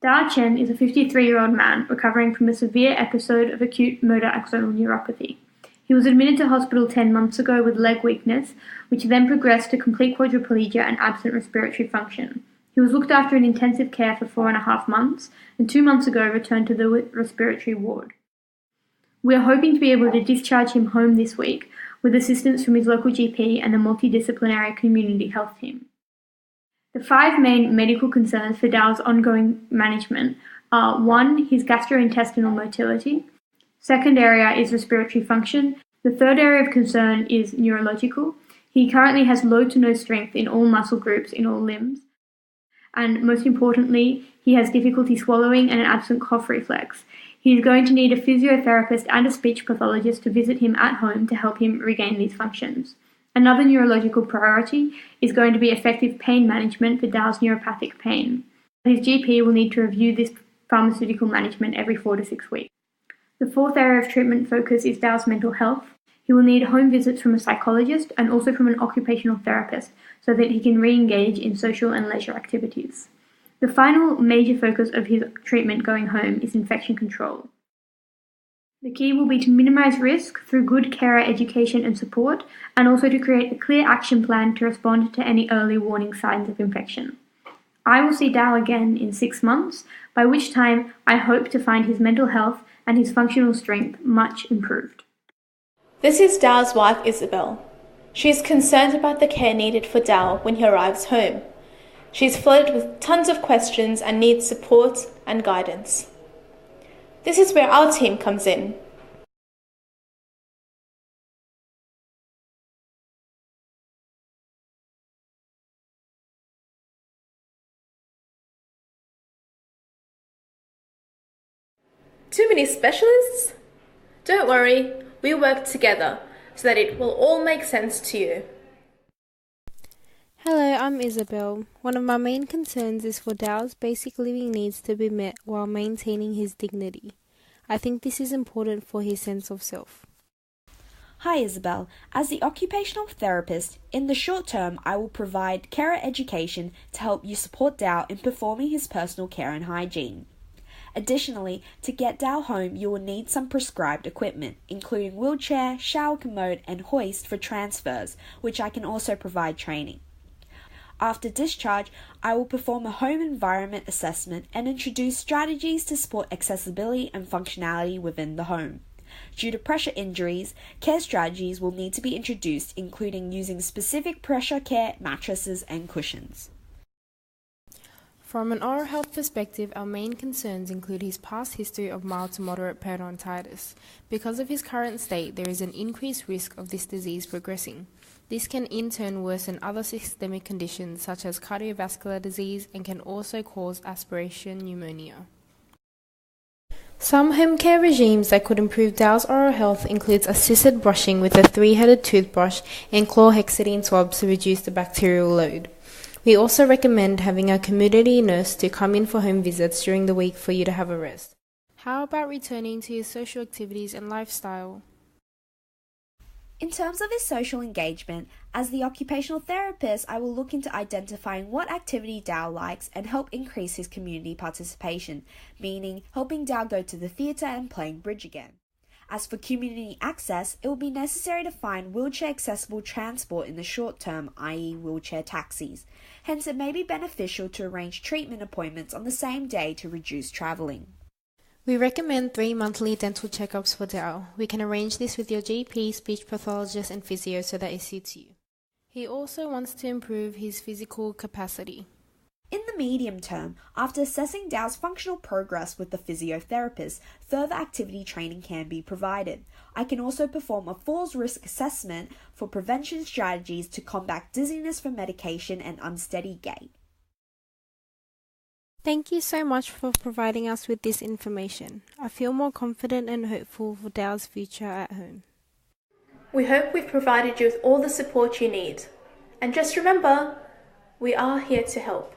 Dao Chan is a 53-year-old man recovering from a severe episode of acute motor axonal neuropathy. He was admitted to hospital 10 months ago with leg weakness, which then progressed to complete quadriplegia and absent respiratory function. He was looked after in intensive care for 4.5 months, and 2 months ago returned to the respiratory ward. We are hoping to be able to discharge him home this week with assistance from his local GP and the multidisciplinary community health team. The 5 main medical concerns for Dao's ongoing management are 1. His gastrointestinal motility. Second area is respiratory function. The third area of concern is neurological. He currently has low to no strength in all muscle groups in all limbs. And most importantly, he has difficulty swallowing and an absent cough reflex. He is going to need a physiotherapist and a speech pathologist to visit him at home to help him regain these functions. Another neurological priority is going to be effective pain management for Dao's neuropathic pain. His GP will need to review this pharmaceutical management every 4 to 6 weeks. The fourth area of treatment focus is Dao's mental health. He will need home visits from a psychologist and also from an occupational therapist so that he can re-engage in social and leisure activities. The final major focus of his treatment going home is infection control. The key will be to minimize risk through good carer education and support, and also to create a clear action plan to respond to any early warning signs of infection. I will see Dao again in 6 months, by which time I hope to find his mental health and his functional strength much improved. This is Dao's wife, Isabel. She is concerned about the care needed for Dao when he arrives home. She is flooded with tons of questions and needs support and guidance. This is where our team comes in. Too many specialists? Don't worry, we work together so that it will all make sense to you. Hello, I'm Isabel. One of my main concerns is for Dao's basic living needs to be met while maintaining his dignity. I think this is important for his sense of self. Hi Isabel. As the occupational therapist, in the short term I will provide carer education to help you support Dao in performing his personal care and hygiene. Additionally, to get Dao home you will need some prescribed equipment, including wheelchair, shower commode and hoist for transfers, which I can also provide training. After discharge, I will perform a home environment assessment and introduce strategies to support accessibility and functionality within the home. Due to pressure injuries, care strategies will need to be introduced, including using specific pressure care mattresses and cushions. From an oral health perspective, our main concerns include his past history of mild to moderate periodontitis. Because of his current state, there is an increased risk of this disease progressing. This can in turn worsen other systemic conditions such as cardiovascular disease and can also cause aspiration pneumonia. Some home care regimes that could improve Dao's oral health includes assisted brushing with a 3-headed toothbrush and chlorhexidine swabs to reduce the bacterial load. We also recommend having a community nurse to come in for home visits during the week for you to have a rest. How about returning to his social activities and lifestyle? In terms of his social engagement, as the occupational therapist, I will look into identifying what activity Dao likes and help increase his community participation, meaning helping Dao go to the theatre and playing bridge again. As for community access, it will be necessary to find wheelchair-accessible transport in the short term, i.e. wheelchair taxis. Hence, it may be beneficial to arrange treatment appointments on the same day to reduce travelling. We recommend 3 monthly dental checkups for Dao. We can arrange this with your GP, speech pathologist and physio so that it suits you. He also wants to improve his physical capacity. In the medium term, after assessing Dao's functional progress with the physiotherapist, further activity training can be provided. I can also perform a falls risk assessment for prevention strategies to combat dizziness from medication and unsteady gait. Thank you so much for providing us with this information. I feel more confident and hopeful for Dao's future at home. We hope we've provided you with all the support you need. And just remember, we are here to help.